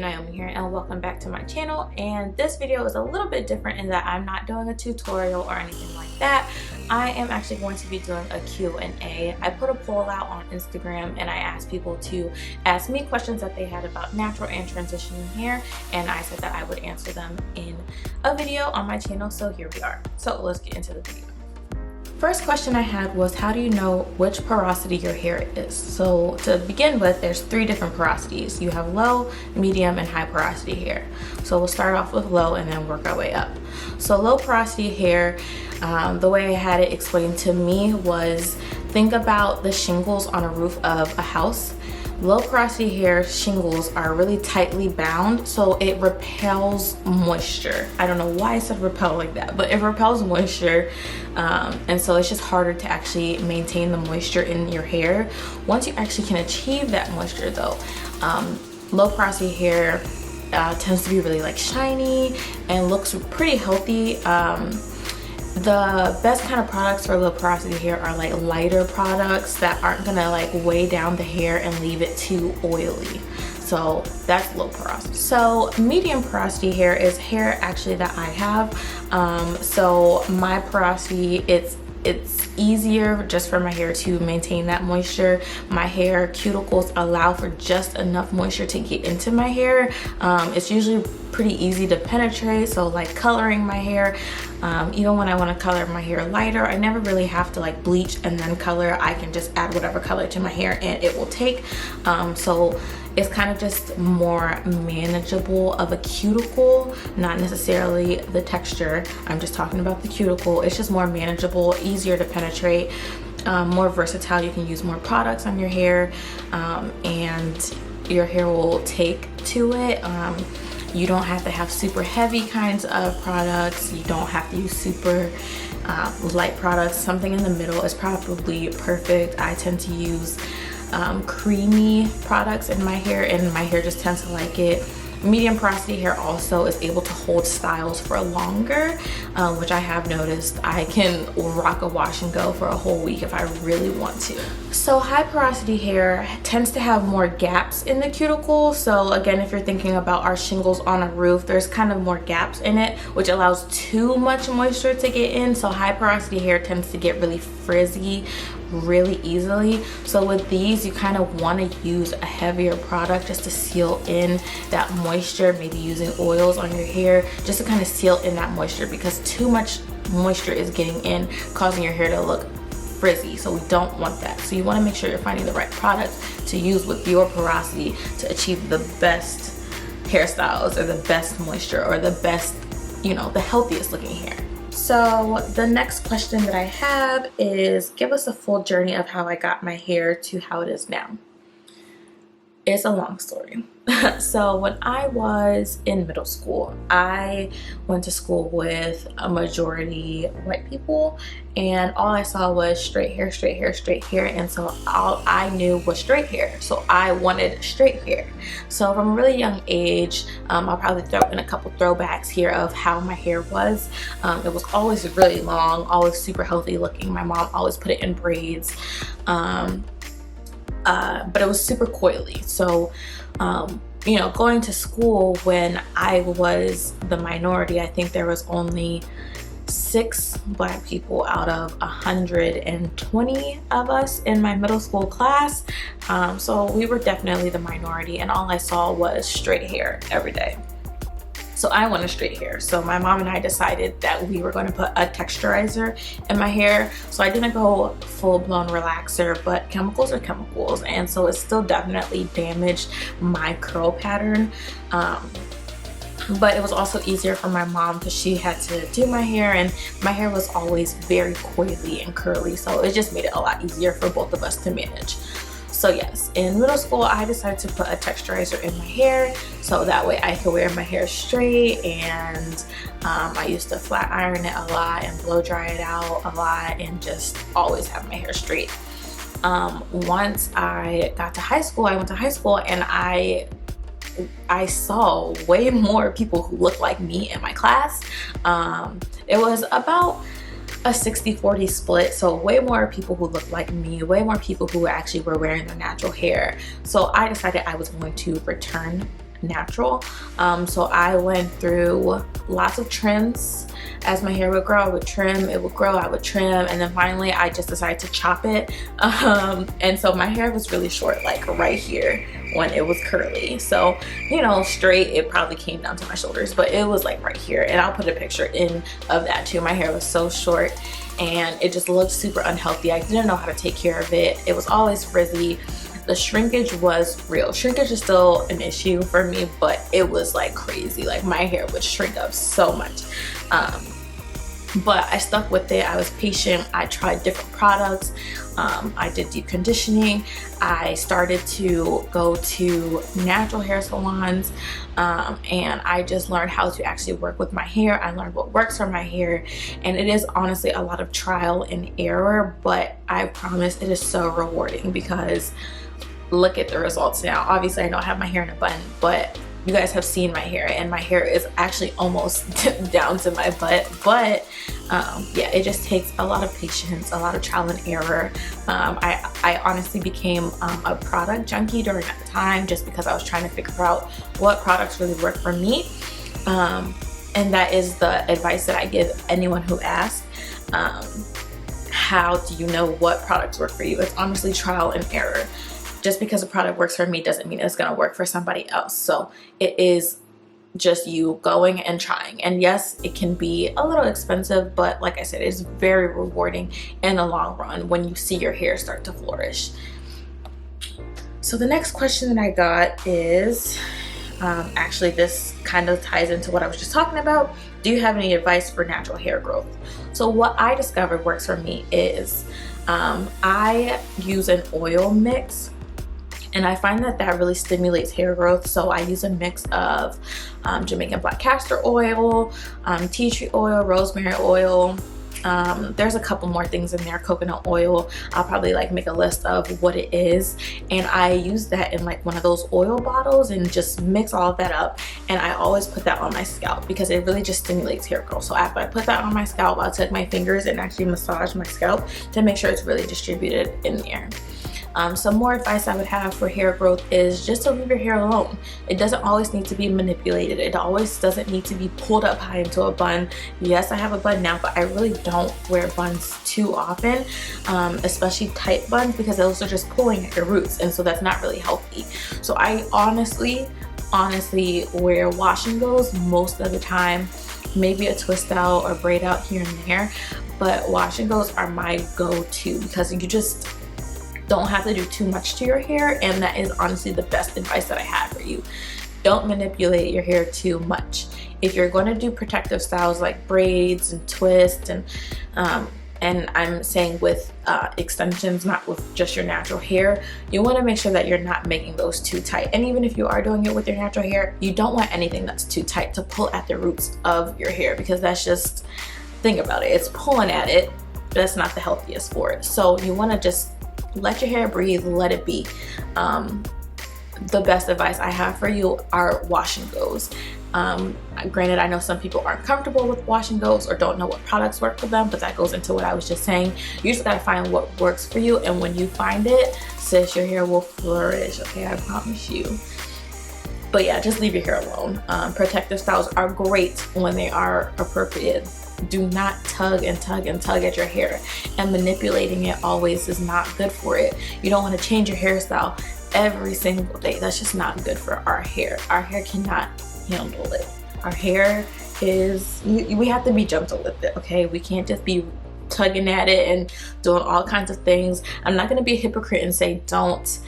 Naomi here, and welcome back to my channel. And this video is a little bit different in that I'm not doing a tutorial or anything like that. I am actually going to be doing a Q&A. I put a poll out on Instagram and I asked people to ask me questions that they had about natural and transitioning hair, and I said that I would answer them in a video on my channel, so here we are. So let's get into the video. First question I had was, how do you know which porosity your hair is? So to begin with, there's 3 different porosities. You have low, medium, and high porosity hair. So we'll start off with low and then work our way up. So low porosity hair, the way I had it explained to me was, think about the shingles on a roof of a house. Low porosity hair shingles are really tightly bound, so it repels moisture. I don't know why I said repel like that, but it repels moisture, and so it's just harder to actually maintain the moisture in your hair. Once you actually can achieve that moisture though, low porosity hair tends to be really like shiny and looks pretty healthy. The best kind of products for low porosity hair are like lighter products that aren't gonna like weigh down the hair and leave it too oily. So that's low porosity. So medium porosity hair is hair actually that I have. So my porosity, it's easier just for my hair to maintain that moisture. My hair cuticles allow for just enough moisture to get into my hair. It's usually pretty easy to penetrate, so like coloring my hair, even when I want to color my hair lighter, I never really have to like bleach and then color. I can just add whatever color to my hair and it will take. So it's kind of just more manageable of a cuticle, not necessarily the texture. I'm just talking about the cuticle. It's just more manageable, easier to penetrate, more versatile. You can use more products on your hair, and your hair will take to it. You don't have to have super heavy kinds of products. You don't have to use super light products. Something in the middle is probably perfect. I tend to use creamy products in my hair, and my hair just tends to like it. Medium porosity hair also is able to hold styles for longer, which I have noticed. I can rock a wash and go for a whole week if I really want to. So high porosity hair tends to have more gaps in the cuticle. So again, if you're thinking about our shingles on a roof, there's kind of more gaps in it, which allows too much moisture to get in. So high porosity hair tends to get really frizzy really easily. So with these, you kind of want to use a heavier product just to seal in that moisture, maybe using oils on your hair just to kind of seal in that moisture, because too much moisture is getting in, causing your hair to look frizzy. So we don't want that. So you want to make sure you're finding the right product to use with your porosity to achieve the best hairstyles or the best moisture or the best, you know, the healthiest looking hair. So the next question that I have is, give us a full journey of how I got my hair to how it is now. It's a long story. So when I was in middle school, I went to school with a majority white people, and all I saw was straight hair, straight hair, straight hair. And so all I knew was straight hair. So I wanted straight hair. So from a really young age, I'll probably throw in a couple throwbacks here of how my hair was. It was always really long, always super healthy looking. My mom always put it in braids. But it was super coily. So, you know, going to school when I was the minority, I think there was only 6 black people out of 120 of us in my middle school class. So we were definitely the minority, and all I saw was straight hair every day. So I wanted straight hair. So my mom and I decided that we were going to put a texturizer in my hair. So I didn't go full-blown relaxer, but chemicals are chemicals. And so it still definitely damaged my curl pattern. But it was also easier for my mom because she had to do my hair, and my hair was always very coily and curly. So it just made it a lot easier for both of us to manage. So yes, in middle school, I decided to put a texturizer in my hair so that way I could wear my hair straight, and I used to flat iron it a lot and blow dry it out a lot and just always have my hair straight. Once I got to high school, I went to high school, and I saw way more people who looked like me in my class. It was about a 60-40 split, so way more people who looked like me, way more people who actually were wearing their natural hair. So I decided I was going to return natural. So I went through lots of trims. As my hair would grow, I would trim, it would grow, I would trim, and then finally I just decided to chop it. And so my hair was really short, like right here when it was curly. So, you know, straight, it probably came down to my shoulders, but it was like right here. And I'll put a picture in of that too. My hair was so short and it just looked super unhealthy. I didn't know how to take care of it. It was always frizzy. The shrinkage was real. Shrinkage is still an issue for me, but it was like crazy. Like my hair would shrink up so much. But I stuck with it. I was patient. I tried different products. I did deep conditioning. I started to go to natural hair salons, and I just learned how to actually work with my hair. I learned what works for my hair, and it is honestly a lot of trial and error, but I promise it is so rewarding because look at the results now. Obviously I don't have my hair in a bun, but you guys have seen my hair, and my hair is actually almost down to my butt. But yeah, it just takes a lot of patience, a lot of trial and error. I honestly became a product junkie during that time, just because I was trying to figure out what products really work for me. And that is the advice that I give anyone who asks, how do you know what products work for you? It's honestly trial and error. Just because a product works for me doesn't mean it's going to work for somebody else. So it is just you going and trying. And yes, it can be a little expensive, but like I said, it's very rewarding in the long run when you see your hair start to flourish. So the next question that I got is, actually this kind of ties into what I was just talking about. Do you have any advice for natural hair growth? So what I discovered works for me is I use an oil mix. And I find that that really stimulates hair growth. So I use a mix of Jamaican black castor oil, tea tree oil, rosemary oil. There's a couple more things in there, coconut oil. I'll probably like make a list of what it is. And I use that in like one of those oil bottles and just mix all of that up. And I always put that on my scalp because it really just stimulates hair growth. So after I put that on my scalp, I'll take my fingers and actually massage my scalp to make sure it's really distributed in there. Some more advice I would have for hair growth is just to leave your hair alone. It doesn't always need to be manipulated. It always doesn't need to be pulled up high into a bun. Yes, I have a bun now, but I really don't wear buns too often, especially tight buns, because those are just pulling at your roots, and so that's not really healthy. So I honestly wear wash and goes most of the time, maybe a twist out or braid out here and there, but wash and goes are my go-to because you just don't have to do too much to your hair, and that is honestly the best advice that I have for you. Don't manipulate your hair too much. If you're going to do protective styles like braids and twists, and I'm saying with extensions, not with just your natural hair, you want to make sure that you're not making those too tight. And even if you are doing it with your natural hair, you don't want anything that's too tight to pull at the roots of your hair, because that's just, think about it, it's pulling at it. That's not the healthiest for it. So you want to just let your hair breathe, let it be. The best advice I have for you are wash and goes. Granted, I know some people aren't comfortable with wash and goes or don't know what products work for them, but that goes into what I was just saying. You just gotta find what works for you, and when you find it, sis, your hair will flourish, okay? I promise you. But yeah, just leave your hair alone. Protective styles are great when they are appropriate. Do not tug and tug and tug at your hair, and manipulating it always is not good for it. You don't want to change your hairstyle every single day. That's just not good for our hair. Our hair cannot handle it. Our hair is, we have to be gentle with it, okay? We can't just be tugging at it and doing all kinds of things. I'm not going to be a hypocrite and say don't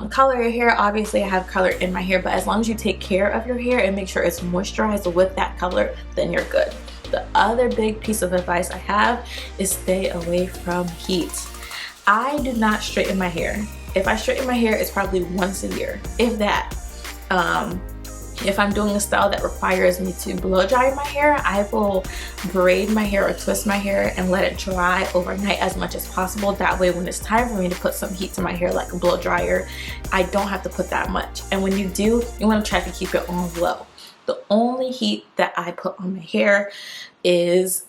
color your hair. Obviously I have color in my hair, but as long as you take care of your hair and make sure it's moisturized with that color, then you're good. The other big piece of advice I have is stay away from heat. I do not straighten my hair. If I straighten my hair, it's probably once a year, if that. If I'm doing a style that requires me to blow dry my hair, I will braid my hair or twist my hair and let it dry overnight as much as possible. That way when it's time for me to put some heat to my hair like a blow dryer, I don't have to put that much. And when you do, you want to try to keep it on low. The only heat that I put on my hair is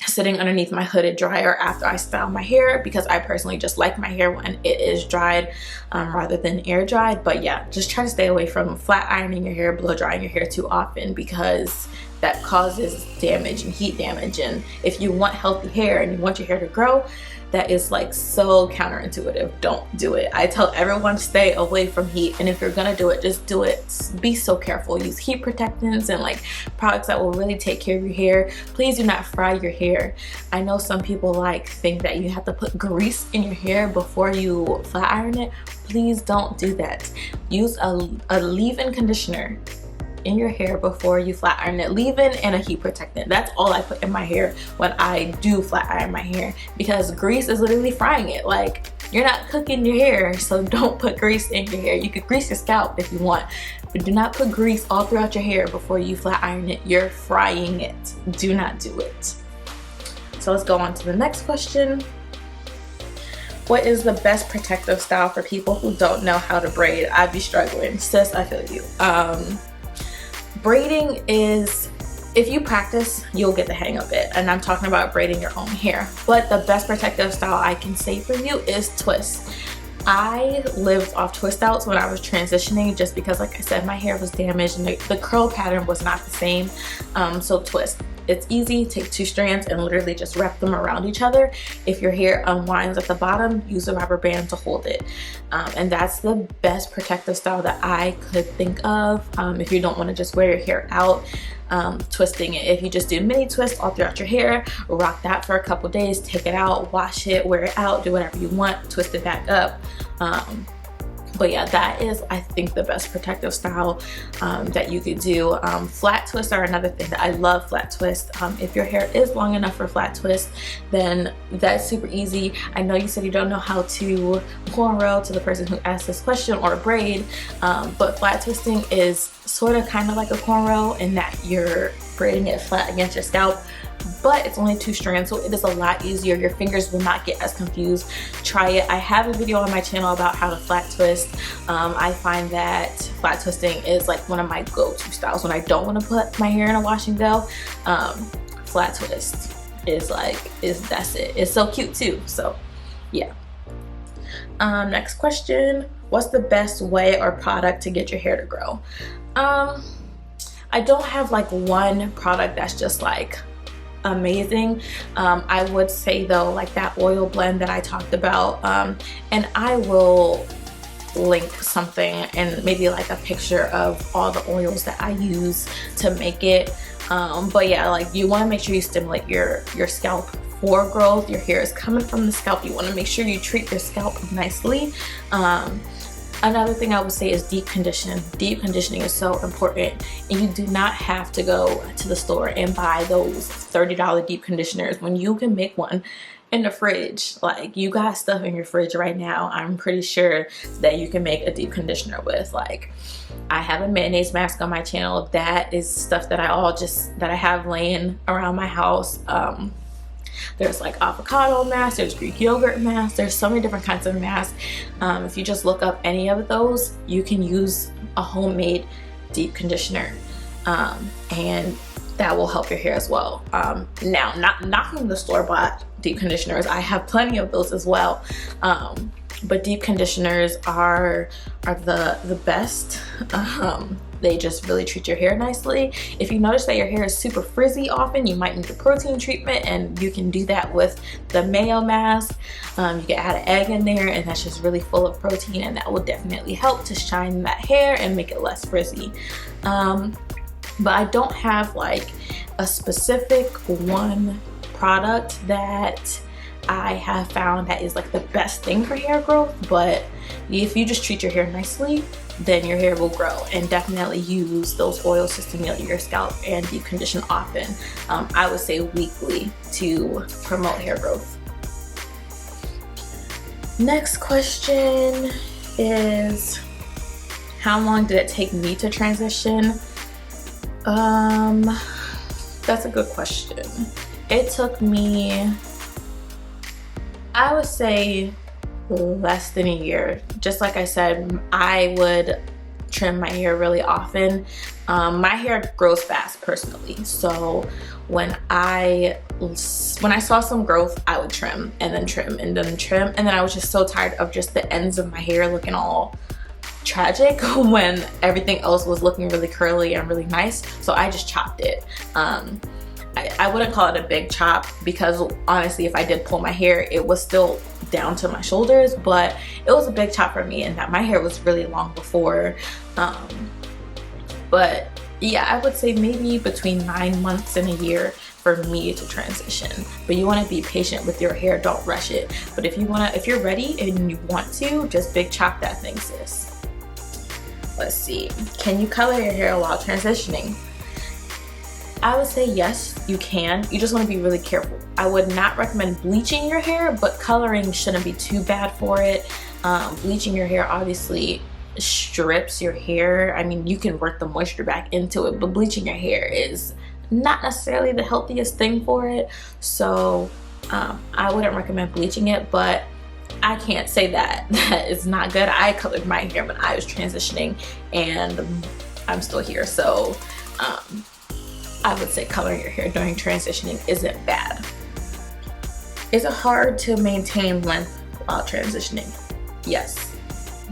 sitting underneath my hooded dryer after I style my hair, because I personally just like my hair when it is dried rather than air dried. But yeah, just try to stay away from flat ironing your hair, blow drying your hair too often, because that causes damage and heat damage. And if you want healthy hair and you want your hair to grow, that is like so counterintuitive. Don't do it. I tell everyone stay away from heat, and if you're gonna do it, just do it. Be so careful. Use heat protectants and like products that will really take care of your hair. Please do not fry your hair. I know some people think that you have to put grease in your hair before you flat iron it. Please don't do that. Use a leave-in conditioner in your hair before you flat iron it. Leave-in and a heat protectant. That's all I put in my hair when I do flat iron my hair, because grease is literally frying it. Like, you're not cooking your hair, so don't put grease in your hair. You could grease your scalp if you want, but do not put grease all throughout your hair before you flat iron it. You're frying it. Do not do it. So let's go on to the next question. What is the best protective style for people who don't know how to braid? I'd be struggling. Sis, I feel you. Braiding is, if you practice, you'll get the hang of it. And I'm talking about braiding your own hair. But the best protective style I can say for you is twists. I lived off twist outs when I was transitioning, just because, like I said, my hair was damaged and the curl pattern was not the same. So twist. It's easy. Take 2 strands and literally just wrap them around each other. If your hair unwinds at the bottom, use a rubber band to hold it. And that's the best protective style that I could think of. If you don't want to just wear your hair out, twisting it. If you just do mini twists all throughout your hair, rock that for a couple days, take it out, wash it, wear it out, do whatever you want, twist it back up. But yeah, that is, I think, the best protective style that you could do. Flat twists are another thing that I love. Flat twist. If your hair is long enough for flat twist, then that's super easy. I know you said you don't know how to cornrow, to the person who asked this question, or braid, but flat twisting is sort of kind of like a cornrow in that you're braiding it flat against your scalp, but it's only 2 strands, so it is a lot easier. Your fingers will not get as confused. Try it. I have a video on my channel about how to flat twist. I find that flat twisting is like one of my go-to styles when I don't want to put my hair in a washing gel. Flat twist is that's it. It's so cute too. So yeah. Next question. What's the best way or product to get your hair to grow? I don't have like one product that's just like amazing. I would say though, like that oil blend that I talked about, and I will link something and maybe like a picture of all the oils that I use to make it. But yeah, like you want to make sure you stimulate your scalp for growth. Your hair is coming from the scalp. You want to make sure you treat your scalp nicely. Another thing I would say is deep condition. Deep conditioning is so important, and you do not have to go to the store and buy those $30 deep conditioners when you can make one in the fridge. Like, you got stuff in your fridge right now, I'm pretty sure, that you can make a deep conditioner with. Like, I have a mayonnaise mask on my channel. That is stuff that I have laying around my house. There's like avocado mask, there's Greek yogurt mask, there's so many different kinds of masks. If you just look up any of those, you can use a homemade deep conditioner, and that will help your hair as well. Now, not from the store-bought deep conditioners. I have plenty of those as well, but deep conditioners are the best. They just really treat your hair nicely. If you notice that your hair is super frizzy often, you might need a protein treatment, and you can do that with the mayo mask. You can add an egg in there, and that's just really full of protein, and that will definitely help to shine that hair and make it less frizzy. But I don't have like a specific one product that I have found that is like the best thing for hair growth, but if you just treat your hair nicely, then your hair will grow. And definitely use those oils to stimulate your scalp and deep condition often. I would say weekly to promote hair growth. Next question is, how long did it take me to transition? That's a good question. It took me, I would say, less than a year. Just like I said, I would trim my hair really often. My hair grows fast personally, so when I saw some growth, I would trim and then trim and then trim, and then I was just so tired of just the ends of my hair looking all tragic when everything else was looking really curly and really nice, so I just chopped it. I wouldn't call it a big chop because honestly, if I did pull my hair, it was still down to my shoulders, but it was a big chop for me, and that my hair was really long before. But yeah, I would say maybe between 9 months and a year for me to transition. But you want to be patient with your hair, don't rush it. But if you're ready and you want to, just big chop that thing, sis. Let's see, can you color your hair while transitioning? I would say yes, you can. You just want to be really careful. I would not recommend bleaching your hair, but coloring shouldn't be too bad for it. Bleaching your hair obviously strips your hair. I mean, you can work the moisture back into it, but bleaching your hair is not necessarily the healthiest thing for it. So I wouldn't recommend bleaching it, but I can't say that it's not good. I colored my hair when I was transitioning and I'm still here. So I would say coloring your hair during transitioning isn't bad. Is it hard to maintain length while transitioning? Yes,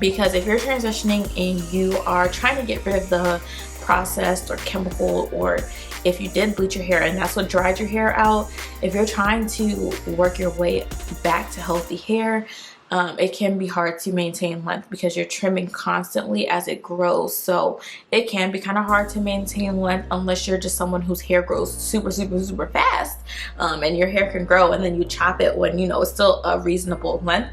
because if you're transitioning and you are trying to get rid of the processed or chemical, or if you did bleach your hair and that's what dried your hair out, if you're trying to work your way back to healthy hair, it can be hard to maintain length because you're trimming constantly as it grows. So it can be kind of hard to maintain length unless you're just someone whose hair grows super fast, and your hair can grow and then you chop it when you know it's still a reasonable length.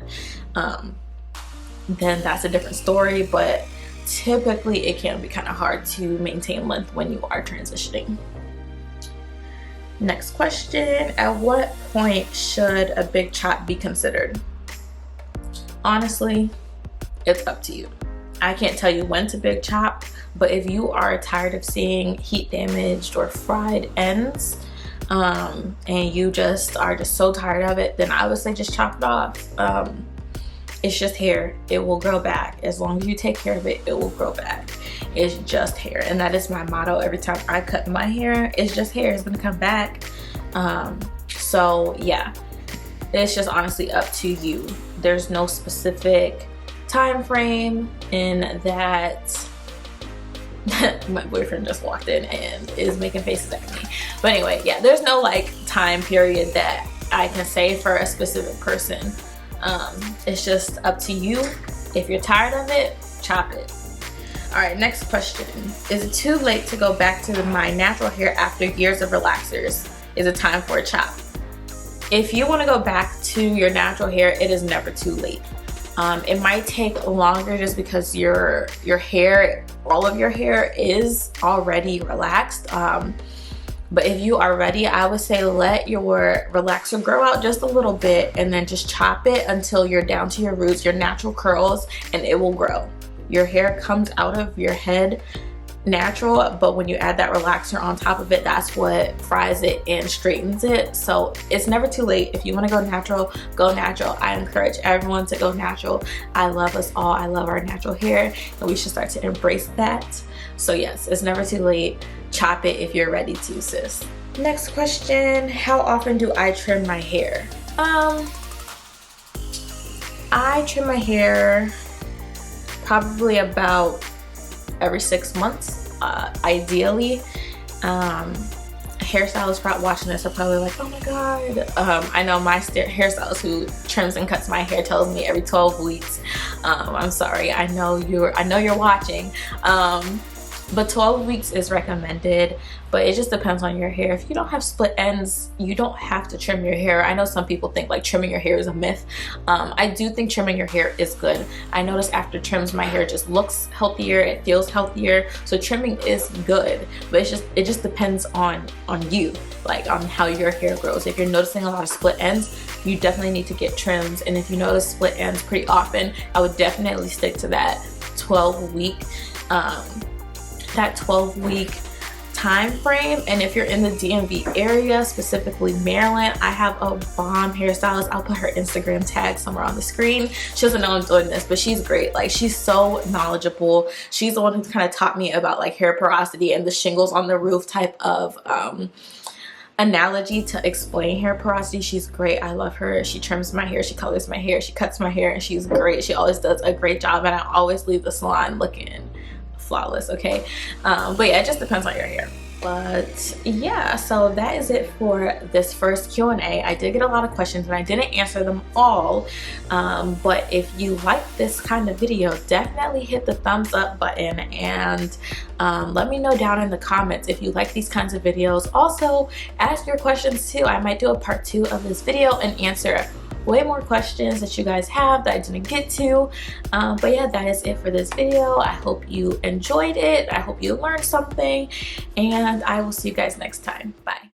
Then that's a different story, but typically it can be kind of hard to maintain length when you are transitioning. Next question, at what point should a big chop be considered? Honestly, it's up to you. I can't tell you when to big chop, but if you are tired of seeing heat damaged or fried ends, and you just are so tired of it, then I would say just chop it off. It's just hair. It will grow back. As long as you take care of it, it will grow back. It's just hair, and that is my motto every time I cut my hair. It's just hair. It's gonna come back. So yeah, it's just honestly up to you. There's no specific time frame in that. My boyfriend just walked in and is making faces at me. But anyway, yeah, there's no like time period that I can say for a specific person. It's just up to you. If you're tired of it, chop it. All right, next question. Is it too late to go back to my natural hair after years of relaxers? Is it time for a chop? If you want to go back to your natural hair, it is never too late. It might take longer just because your hair, all of your hair is already relaxed. But if you are ready, I would say let your relaxer grow out just a little bit and then just chop it until you're down to your roots, your natural curls, and it will grow. Your hair comes out of your head natural, but when you add that relaxer on top of it, that's what fries it and straightens it. So it's never too late. If you want to go natural, go natural. I encourage everyone to go natural. I love us all. I love our natural hair, and we should start to embrace that. So yes, it's never too late. Chop it if you're ready to, sis. Next question, how often do I trim my hair? I trim my hair probably about every 6 months, ideally. Hairstylists probably watching this are probably like, oh my god. I know my hairstylist who trims and cuts my hair tells me every 12 weeks. I'm sorry, I know you're watching. But 12 weeks is recommended, but it just depends on your hair. If you don't have split ends, you don't have to trim your hair. I know some people think like trimming your hair is a myth. I do think trimming your hair is good. I notice after trims, my hair just looks healthier, it feels healthier. So trimming is good, but it just depends on you, like on how your hair grows. If you're noticing a lot of split ends, you definitely need to get trims. And if you notice split ends pretty often, I would definitely stick to that 12-week time frame. And if you're in the DMV area, specifically Maryland, I have a bomb hairstylist. I'll put her Instagram tag somewhere on the screen. She doesn't know I'm doing this, but she's great. Like, she's so knowledgeable. She's the one who kind of taught me about like hair porosity and the shingles on the roof type of analogy to explain hair porosity. She's great. I love her. She trims my hair, she colors my hair, she cuts my hair, and she's great. She always does a great job, and I always leave the salon looking flawless, okay? But yeah, it just depends on your hair. But yeah, so that is it for this first Q&A. I did get a lot of questions and I didn't answer them all, but if you like this kind of video, definitely hit the thumbs up button, and let me know down in the comments if you like these kinds of videos. Also, ask your questions too. I might do a part 2 of this video and answer way more questions that you guys have that I didn't get to. But yeah, that is it for this video. I hope you enjoyed it. I hope you learned something, and I will see you guys next time. Bye.